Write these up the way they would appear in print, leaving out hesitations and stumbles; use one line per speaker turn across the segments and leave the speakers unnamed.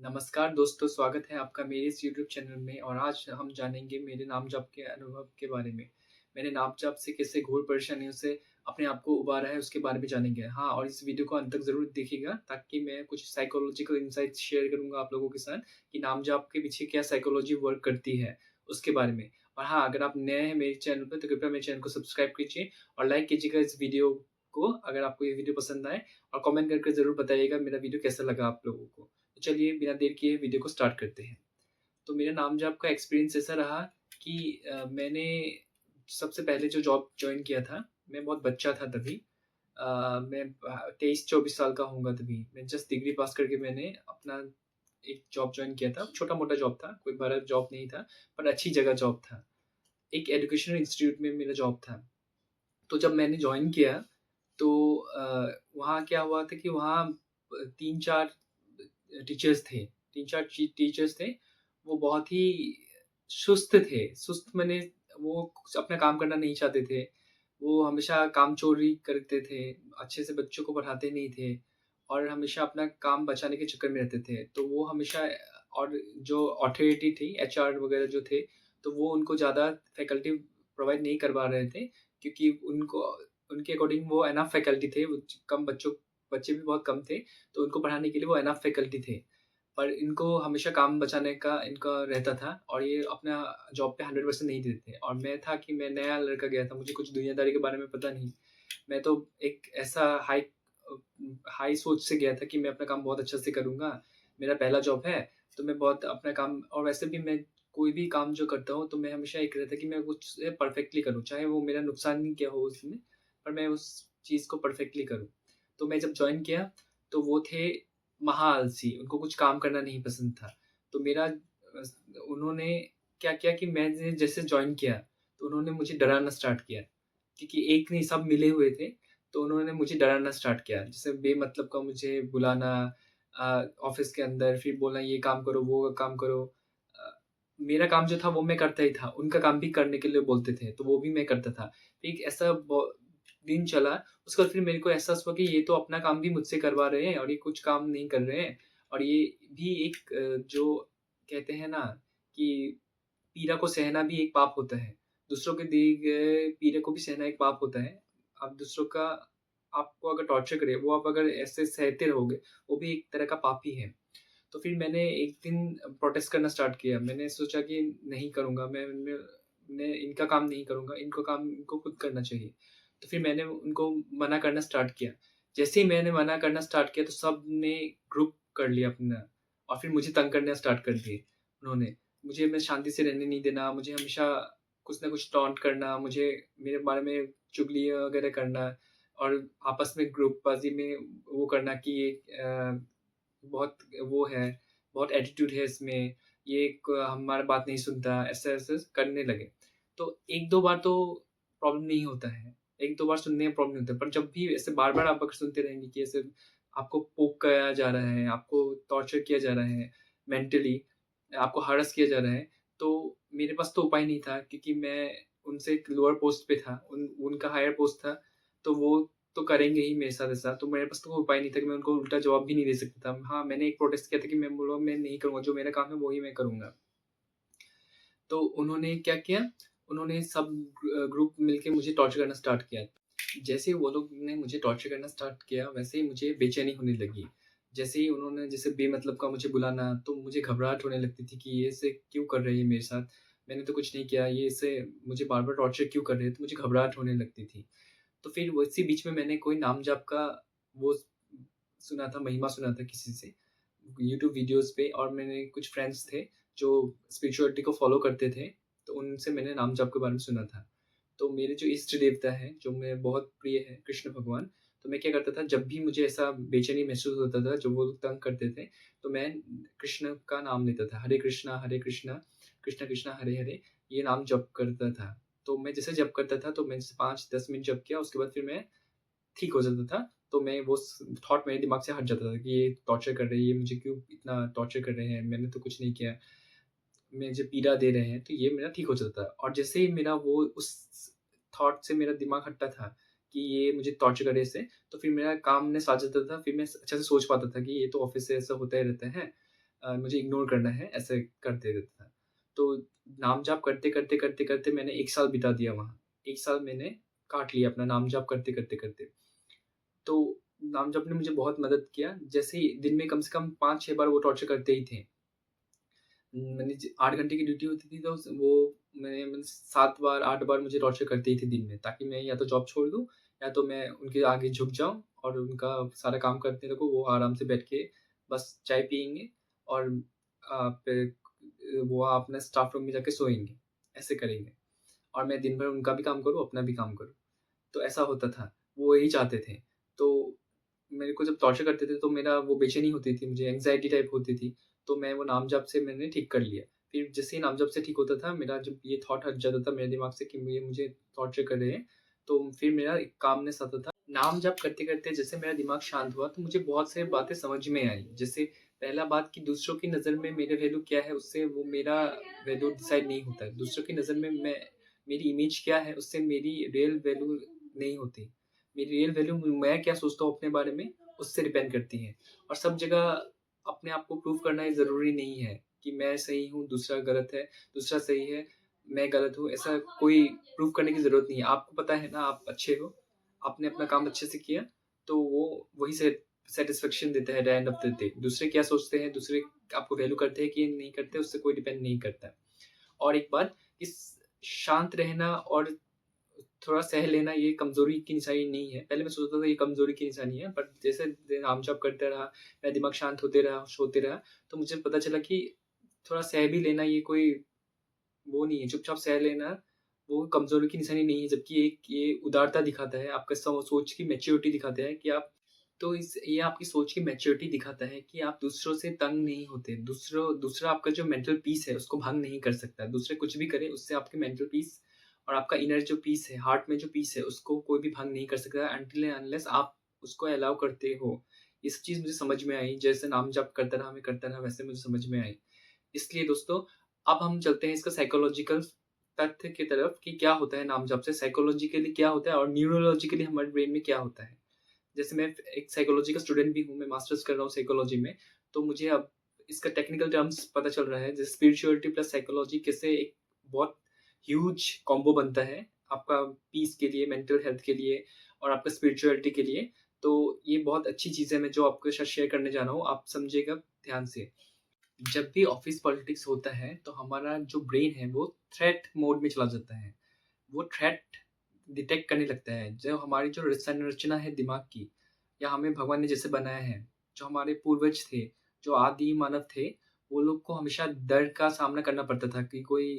नमस्कार दोस्तों, स्वागत है आपका मेरे इस यूट्यूब चैनल में और आज हम जानेंगे मेरे नाम जप के अनुभव के बारे में। मैंने नाम जप से कैसे घोर परेशानियों से अपने आप को उबारा है उसके बारे में जानेंगे। हाँ, और इस वीडियो को अंत तक ज़रूर देखिएगा ताकि मैं कुछ साइकोलॉजिकल इनसाइट्स शेयर करूँगा आप लोगों के साथ कि नाम जप के पीछे क्या साइकोलॉजी वर्क करती है, उसके बारे में। और हाँ, अगर आप नए हैं मेरे चैनल पे तो कृपया मेरे चैनल को सब्सक्राइब कीजिए और लाइक कीजिएगा इस वीडियो को अगर आपको ये वीडियो पसंद आए और कमेंट करके ज़रूर बताइएगा मेरा वीडियो कैसा लगा आप लोगों को। तो चलिए बिना देर किए वीडियो को स्टार्ट करते हैं। तो मेरा नाम जॉब का एक्सपीरियंस ऐसा रहा कि मैंने सबसे पहले जो जॉब जॉइन किया था, मैं बहुत बच्चा था तभी। मैं 23-24 साल का होऊँगा तभी। मैं जस्ट डिग्री पास करके मैंने अपना एक जॉब जॉइन किया था। छोटा-मोटा जॉब था, कोई बड़ा जॉब नहीं था, पर अच्छी जगह जॉब था। एक एजुकेशनल इंस्टीट्यूट में मेरा जॉब था। तो जब मैंने जॉइन किया तो वहाँ क्या हुआ था कि वहाँ 3-4 टीचर्स थे। 3-4 टीचर्स थे, वो बहुत ही सुस्त थे। सुस्त माने वो अपना काम करना नहीं चाहते थे। वो हमेशा कामचोरी करते थे, अच्छे से बच्चों को पढ़ाते नहीं थे और हमेशा अपना काम बचाने के चक्कर में रहते थे। तो वो हमेशा और जो अथॉरिटी थी, एचआर वगैरह जो थे, तो वो उनको ज़्यादा फैकल्टी प्रोवाइड नहीं करवा रहे थे क्योंकि उनको उनके अकॉर्डिंग वो इनफ फैकल्टी थे, वो कम बच्चे भी बहुत कम थे, तो उनको पढ़ाने के लिए वो इनफ फैकल्टी थे। पर इनको हमेशा काम बचाने का इनका रहता था और ये अपना जॉब पे 100% नहीं देते थे और मैं था कि मैं नया लड़का गया था, मुझे कुछ दुनियादारी के बारे में पता नहीं। मैं तो एक ऐसा हाई सोच से गया था कि मैं अपना काम बहुत अच्छे से करूँगा, मेरा पहला जॉब है, तो मैं बहुत अपना काम और वैसे भी मैं कोई भी काम जो करता हूँ, तो मैं हमेशा एक रहता है कि मैं उसे परफेक्टली करूँ, चाहे वो मेरा नुकसान ही क्या हो उसमें, पर मैं उस चीज़ को परफेक्टली करूँ। तो मैं जब जॉइन किया, तो वो थे महा आलसी, उनको कुछ काम करना नहीं पसंद था। तो उन्होंने क्या किया कि मैंने जैसे जॉइन किया, तो उन्होंने मुझे डराना स्टार्ट किया, क्योंकि एक नहीं सब मिले हुए थे, तो उन्होंने मुझे डराना स्टार्ट किया। जैसे बेमतलब का मुझे बुलाना ऑफ़िस के अंदर, फिर बोलना ये काम करो, वो काम करो। अ, मेरा काम जो था वो मैं करता ही था, उनका काम भी करने के लिए बोलते थे, तो वो भी मैं करता था। एक ऐसा दिन चला, उसके बाद फिर मेरे को एहसास हुआ कि ये तो अपना काम भी मुझसे करवा रहे हैं और ये कुछ काम नहीं कर रहे हैं और ये भी एक जो कहते हैं ना कि पीड़ा को सहना भी एक पाप होता है। दूसरों के दिए गए पीड़े को भी सहना एक पाप होता है। आप दूसरों का आपको अगर टॉर्चर करे, वो आप अगर ऐसे सहते रहोगे, वो भी एक तरह का पाप ही है। तो फिर मैंने एक दिन प्रोटेस्ट करना स्टार्ट किया। मैंने सोचा कि नहीं करूँगा, मैं इनका काम नहीं करूँगा, इनको खुद करना चाहिए। तो फिर मैंने उनको मना करना स्टार्ट किया। जैसे ही मैंने मना करना स्टार्ट किया, तो सबने ग्रुप कर लिया अपना और फिर मुझे तंग करना स्टार्ट कर दिए उन्होंने। मुझे मैं शांति से रहने नहीं देना, मुझे हमेशा कुछ ना कुछ टॉन्ट करना, मुझे मेरे बारे में चुगलियाँ वगैरह करना और आपस में ग्रुपबाज़ी में वो करना कि ये बहुत वो है, बहुत एटीट्यूड है इसमें, ये हमारा बात नहीं सुनता, ऐसे-ऐसे करने लगे। तो 1-2 बार तो प्रॉब्लम नहीं होता है, 1-2 बार सुनने में प्रॉब्लम नहीं होता है, पर जब भी ऐसे बार-बार आप अगर सुनते रहेंगे कि ऐसे आपको पोक किया जा रहा है, आपको टॉर्चर किया जा रहा है मेंटली, आपको हरास किया जा रहा है, तो मेरे पास तो उपाय नहीं था क्योंकि मैं उनसे एक लोअर पोस्ट पे था, उनका हायर पोस्ट था, तो वो तो करेंगे ही मेरे साथ ऐसा, तो मेरे पास तो कोई उपाय नहीं था कि मैं उनको उल्टा जवाब भी नहीं दे सकता था। हाँ, मैंने एक प्रोटेस्ट किया था कि मैं बोला मैं नहीं करूँगा, जो मेरा काम है वही मैं करूँगा। तो उन्होंने क्या किया, उन्होंने सब ग्रुप मिलके मुझे टॉर्चर करना स्टार्ट किया। जैसे ही वो लोग ने मुझे टॉर्चर करना स्टार्ट किया, वैसे ही मुझे बेचैनी होने लगी। जैसे ही उन्होंने जैसे बेमतलब का मुझे बुलाना, तो मुझे घबराहट होने लगती थी कि ये ऐसे क्यों कर रहे हैं मेरे साथ? मैंने तो कुछ नहीं किया, ये ऐसे मुझे बार-बार टॉर्चर क्यों कर रहे हैं? तो मुझे घबराहट होने लगती थी। तो फिर वो इसी बीच में मैंने कोई नाम-जाप का वो सुना था, महिमा सुना था किसी से, यूट्यूब वीडियोज़ पे और मेरे कुछ फ्रेंड्स थे, जो स्पिरिचुअलिटी को फ़ॉलो करते थे, तो उनसे मैंने नाम-जाप के बारे में सुना था। तो मेरे जो इष्ट देवता हैं, जो मेरे बहुत प्रिय हैं, कृष्ण भगवान, तो मैं क्या करता था, जब भी मुझे ऐसा बेचैनी महसूस होता था, जब वो लोग तंग करते थे, तो मैं कृष्ण का नाम लेता था। हरे कृष्णा, कृष्ण कृष्णा, हरे हरे, ये नाम जप करता था। तो मैं जैसे जप करता था, तो मैं जैसे 5-10 मिनट जप किया, उसके बाद फिर मैं ठीक हो जाता था। तो मैं वो थॉट मेरे दिमाग से हट जाता था कि ये टॉर्चर कर रहे हैं, ये मुझे क्यों इतना टॉर्चर कर रहे हैं, मैंने तो कुछ नहीं किया। मुझे पीड़ा दे रहे हैं, तो ये मेरा ठीक हो जाता था और जैसे ही मेरा वो उस थॉट से मेरा दिमाग हटता था कि ये मुझे टॉर्चर कर रहे हैं इससे, तो फिर मेरा कामनेस आ जाता था, फिर मैं अच्छे से सोच पाता था कि ये तो ऑफ़िस से ऐसा होता ही रहता है। मुझे इग्नोर करना है, ऐसे करते रहता था। तो नाम-जाप करते मैंने 1 साल बिता दिया वहाँ। 1 साल मैंने काट लिया अपना नाम-जाप करते। तो नाम-जाप ने मुझे बहुत मदद किया। जैसे ही दिन में कम से कम 5-6 बार वो टॉर्चर करते ही थे। मैंने ज 8 घंटे की ड्यूटी होती थी तो स वो मैंने 7 बार 8 बार मुझे टॉर्चर करते ही थे दिन में, ताकि मैं या तो जॉब छोड़ दूँ या तो मैं उनके आगे झुक जाऊँ और उनका सारा काम करते रहो, वो आराम से बैठ के बस चाय पिएँगे और फिर वो अपना स्टाफ रूम में जाके सोएँगे, ऐसे करेंगे। और मैं दिन भर उनका भी काम करूँ, अपना भी काम करूँ। तो ऐसा होता था, वो यही चाहते थे। तो मेरे को जब टॉर्चर करते थे तो मेरा वो बेचैनी होती थी, मुझे एंग्ज़ायटी टाइप होती थी, तो मैं वो नाम-जप से मैंने ठीक कर लिया। फिर जैसे ही नाम-जप से ठीक होता था, मेरा जब ये थॉट हट जाता था मेरे दिमाग से कि ये मुझे टॉर्चर कर रहे हैं, तो फिर मेरा एक कामनेस आता था। नाम-जप करते-करते जैसे मेरा दिमाग शांत हुआ, तो मुझे बहुत सारी बातें समझ में आई। जैसे पहला बात कि दूसरों की नज़र में मेरे वैल्यू क्या है, उससे वो मेरा वैल्यू डिसाइड नहीं होता है। दूसरों की नज़र में मेरी इमेज क्या है, उससे मेरी रियल वैल्यू नहीं होती। मेरी रियल वैल्यू मैं क्या सोचता हूँ अपने बारे में, उससे डिपेंड करती है। और सब जगह अपने आप को प्रूव करना ये ज़रूरी नहीं है कि मैं सही हूँ, दूसरा गलत है, दूसरा सही है, मैं गलत हूँ, ऐसा कोई प्रूव करने की ज़रूरत नहीं है। आपको पता है ना आप अच्छे हो, आपने अपना काम अच्छे से किया, तो वो वही सैटिस्फैक्शन देता है at the end of the day. दूसरे क्या सोचते हैं, दूसरे आपको वैल्यू करते हैं कि नहीं करते, उससे कोई डिपेंड नहीं करता है। और एक बात, इस शांत रहना और थोड़ा सह लेना ये कमज़ोरी की निशानी नहीं है। पहले मैं सोचता था ये कमज़ोरी की निशानी है, बट जैसे नाम-जप करता रहा, मेरा दिमाग शांत होते रहा, तो मुझे पता चला कि थोड़ा सह भी लेना ये कोई वो नहीं है, चुपचाप सह लेना वो कमज़ोरी की निशानी नहीं है, जबकि एक ये उदारता दिखाता है, आपका सोच की मैच्योरिटी दिखाता है कि आप तो इस ये आपकी सोच की मैच्योरिटी दिखाता है कि आप दूसरों से तंग नहीं होते। दूसरा आपका जो मेंटल पीस है, उसको भंग नहीं कर सकता। दूसरे कुछ भी करें, उससे आपके मेंटल पीस और आपका इनर जो पीस है, हार्ट में जो पीस है, उसको कोई भी भंग नहीं कर सकता अनटिल एंड अनलेस आप उसको अलाउ करते हो। ये सब चीज़ मुझे समझ में आई, जैसे नाम जप करता रहा, वैसे मुझे समझ में आई। इसलिए दोस्तों, अब हम चलते हैं इसका साइकोलॉजिकल तथ्य की तरफ कि क्या होता है नाम जप से, साइकोलॉजिकली क्या होता है और न्यूरोलॉजिकली हमारे ब्रेन में क्या होता है। जैसे मैं एक साइकोलॉजी का स्टूडेंट भी हूँ, मैं मास्टर्स कर रहा हूँ साइकोलॉजी में, तो मुझे अब इसका टेक्निकल टर्म्स पता चल रहा है, जैसे स्पिरिचुअलिटी प्लस साइकोलॉजी कैसे एक बहुत ह्यूज कॉम्बो बनता है, आपका पीस के लिए, मेंटल हेल्थ के लिए और आपका स्पिरिचुअलिटी के लिए। तो ये बहुत अच्छी चीज़ है, मैं जो आपके साथ शेयर करने जा रहा हूँ, आप समझिएगा ध्यान से। जब भी ऑफ़िस पॉलिटिक्स होता है, तो हमारा जो ब्रेन है, वो थ्रेट मोड में चला जाता है। वो थ्रेट डिटेक्ट करने लगता है। जो हमारी जो संरचना है दिमाग की या हमें भगवान ने जैसे बनाया है, जो हमारे पूर्वज थे, जो आदि मानव थे, वो लोग को हमेशा डर का सामना करना पड़ता था कि कोई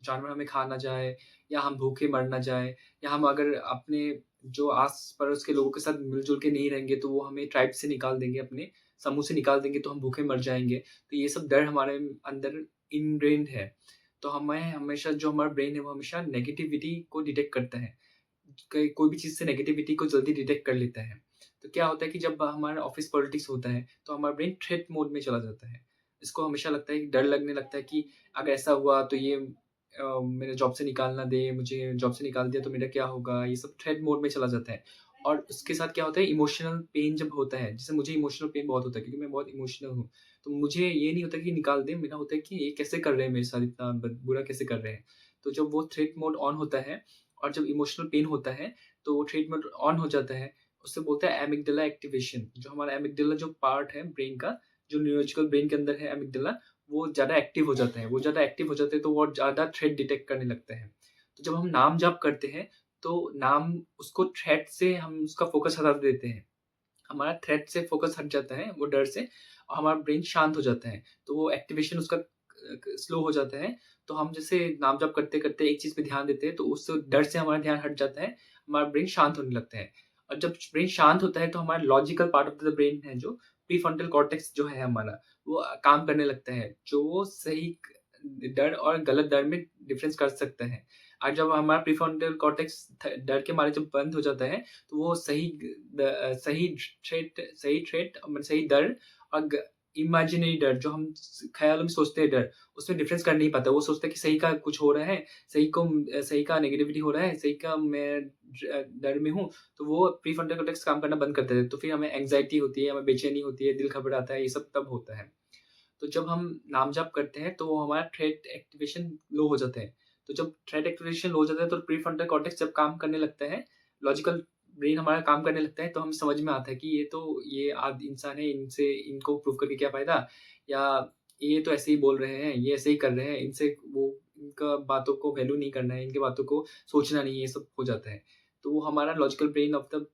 जानवर हमें खा ना जाए या हम भूखे मर ना जाए या हम अगर अपने जो आस-पड़ोस के लोगों के साथ मिल-जुल के नहीं रहेंगे, तो वो हमें ट्राइब से निकाल देंगे, अपने समूह से निकाल देंगे, तो हम भूखे मर जाएँगे। तो ये सब डर हमारे अंदर इनग्रेन्ड है। तो हमें हमेशा जो हमारा ब्रेन है वो हमेशा नेगेटिविटी को डिटेक्ट करता है। कोई भी चीज़ से नेगेटिविटी को जल्दी डिटेक्ट कर लेता है। तो क्या होता है कि जब हमारा ऑफ़िस पॉलिटिक्स होता है, तो हमारा ब्रेन थ्रेट मोड में चला जाता है। इसको हमेशा लगता है कि डर लगने लगता है कि अगर ऐसा हुआ तो ये मेरे जॉब से निकाल ना दे, मुझे जॉब से निकाल दिया तो मेरा क्या होगा? ये सब थ्रेट मोड में चला जाता है। और उसके साथ क्या होता है, इमोशनल पेन जब होता है, जैसे मुझे इमोशनल पेन बहुत होता है क्योंकि मैं बहुत इमोशनल हूँ। तो मुझे ये नहीं होता कि निकाल दें, मेरा होता है कि ये कैसे कर रहे हैं मेरे साथ, इतना ब बुरा कैसे कर रहे हैं? तो जब वो थ्रेट मोड ऑन होता है और जब इमोशनल पेन होता है, तो वो थ्रेट मोड ऑन हो जाता है। उससे बोलते हैं एमिग्डाला एक्टिवेशन। जो हमारा एमिग्डाला जो पार्ट है ब्रेन का, जो न्यूरोलॉजिकल ब्रेन के अंदर है एमिग्डाला, वो ज़्यादा एक्टिव हो जाता है। वो ज़्यादा एक्टिव हो जाते हैं तो वो ज़्यादा थ्रेट डिटेक्ट करने लगता है। तो जब हम नाम जाप करते हैं, तो नाम उसको थ्रेट से हम उसका फ़ोकस हटा देते हैं। हमारा थ्रेट से फ़ोकस हट जाता है, वो डर से, और हमारा ब्रेन शांत हो जाता है। तो वो एक्टिवेशन उसका स्लो हो जाता है। तो हम जैसे नाम जप करते-करते एक चीज़ पे ध्यान देते हैं, तो उस डर से हमारा ध्यान हट जाता है, हमारा ब्रेन शांत होने लगता है। और जब ब्रेन शांत होता है, तो हमारा logical part of the brain है जो प्रीफ्रंटल कॉर्टेक्स जो है हमारा, वो काम करने लगता है, जो वो सही डर और गलत डर में डिफरेंस कर सकता है। और जब हमारा प्रीफ्रंटल कॉर्टेक्स डर के मारे जब बंद हो जाता है, तो वो सही थ्रेट मतलब सही दर और इमेजिनरी डर जो हम ख्यालों में सोचते हैं डर, उसमें डिफरेंस कर नहीं पाता। वो सोचता है कि सही का कुछ हो रहा है, सही का नेगेटिविटी हो रहा है, सही का मैं डर में हूँ, तो वो प्रीफ्रंटल कॉर्टेक्स काम करना बंद कर देता है। तो फिर हमें एंग्जायटी होती है, हमें बेचैनी होती है, दिल घबराता है, ये सब तब होता है। तो जब हम नाम जाप करते हैं, तो हमारा थ्रेट एक्टिवेशन लो हो जाता है। तो जब थ्रेट एक्टिवेशन लो हो जाता है, तो प्रीफ्रंटल कॉर्टेक्स जब काम करने लगता है, लॉजिकल ब्रेन हमारा काम करने लगता है, तो हमें समझ में आता है कि ये आद इंसान है, इनसे इनको प्रूव करके क्या फ़ायदा? या ये तो ऐसे ही बोल रहे हैं, ये ऐसे ही कर रहे हैं, इनसे वो इनका बातों को वैल्यू नहीं करना है, इनकी बातों को सोचना नहीं है, ये सब हो जाता है। तो वो हमारा logical brain of the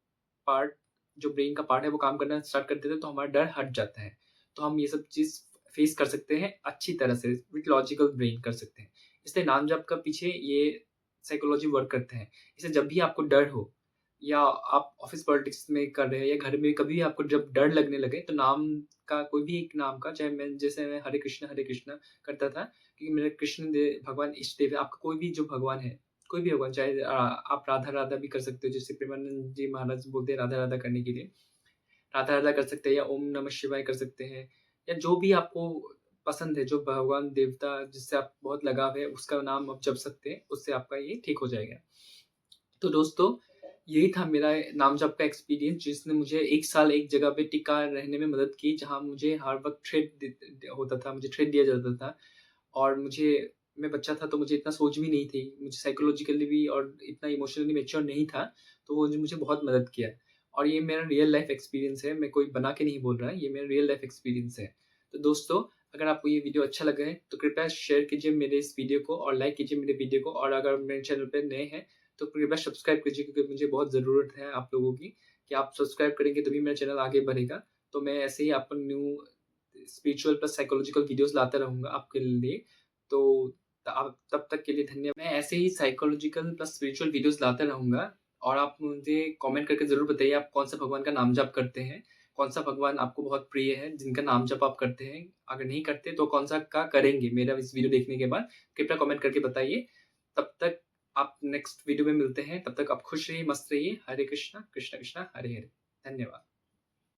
part जो ब्रेन का पार्ट है वो काम करना स्टार्ट कर देता है, तो हमारा डर हट जाता है। तो हम ये सब चीज़ फेस कर सकते हैं अच्छी तरह से, विथ लॉजिकल ब्रेन कर सकते हैं। इसलिए नाम जप का पीछे ये साइकोलॉजी वर्क करते हैं। इसलिए जब भी आपको डर हो या आप ऑफ़िस पॉलिटिक्स में कर रहे हैं या घर में कभी भी आपको जब डर लगने लगे, तो नाम का कोई भी एक नाम का, चाहे मैं हरे कृष्णा करता था, क्योंकि मेरा कृष्ण दे भगवान इष्ट देव है। आपका कोई भी जो भगवान है, कोई भी भगवान, चाहे आप राधा-राधा भी कर सकते हो, जैसे प्रेमानंद जी महाराज बोलते हैं राधा-राधा करने के लिए। राधा-राधा कर सकते हैं या ओम नमः शिवाय कर सकते हैं, या जो भी आपको पसंद है, जो भगवान, देवता जिससे आप बहुत लगाव है, उसका नाम आप जप सकते हैं, उससे आपका ये ठीक हो जाएगा। तो दोस्तों, यही था मेरा नाम जप का एक्सपीरियंस, जिसने मुझे 1 साल एक जगह पे टिका रहने में मदद की, जहाँ मुझे हर वक़्त थ्रेट होता था, मुझे थ्रेट दिया जाता था। और मैं बच्चा था, तो मुझे इतना सोच भी नहीं थी, मुझे साइकोलॉजिकली भी और इतना इमोशनली मैच्योर नहीं था, तो वो जो मुझे बहुत मदद किया। और ये मेरा रियल लाइफ़ एक्सपीरियंस है, मैं कोई बना के नहीं बोल रहा, ये मेरा रियल लाइफ़ एक्सपीरियंस है। तो दोस्तों, अगर आपको ये वीडियो अच्छा लगा है, तो कृपया शेयर कीजिए मेरे इस वीडियो को और लाइक कीजिए मेरे वीडियो को, और अगर मेरे चैनल पे नए हैं, तो कृपया सब्सक्राइब कीजिए, क्योंकि मुझे बहुत ज़रूरत है आप लोगों की, कि आप सब्सक्राइब करेंगे तभी मेरा चैनल आगे बढ़ेगा। तो मैं ऐसे ही आपको new spiritual plus psychological videos लाता रहूँगा आपके लिए। तो आप तब तक के लिए मैं ऐसे ही साइकोलॉजिकल प्लस स्पिरिचुअल वीडियोज़ लाता रहूँगा, और आप मुझे कमेंट करके ज़रूर बताइए आप कौन-सा भगवान का नाम जाप करते हैं? कौन-सा भगवान आपको बहुत प्रिय है जिनका नाम जाप आप करते हैं? अगर नहीं करते तो कौन-सा का करेंगे मेरा इस वीडियो देखने के बाद? कृपया कमेंट करके बताइए। तब तक आप नेक्स्ट वीडियो में मिलते हैं, तब तक आप खुश रहिए, मस्त रहिए। हरे कृष्णा, कृष्णा कृष्णा, हरे हरे। धन्यवाद।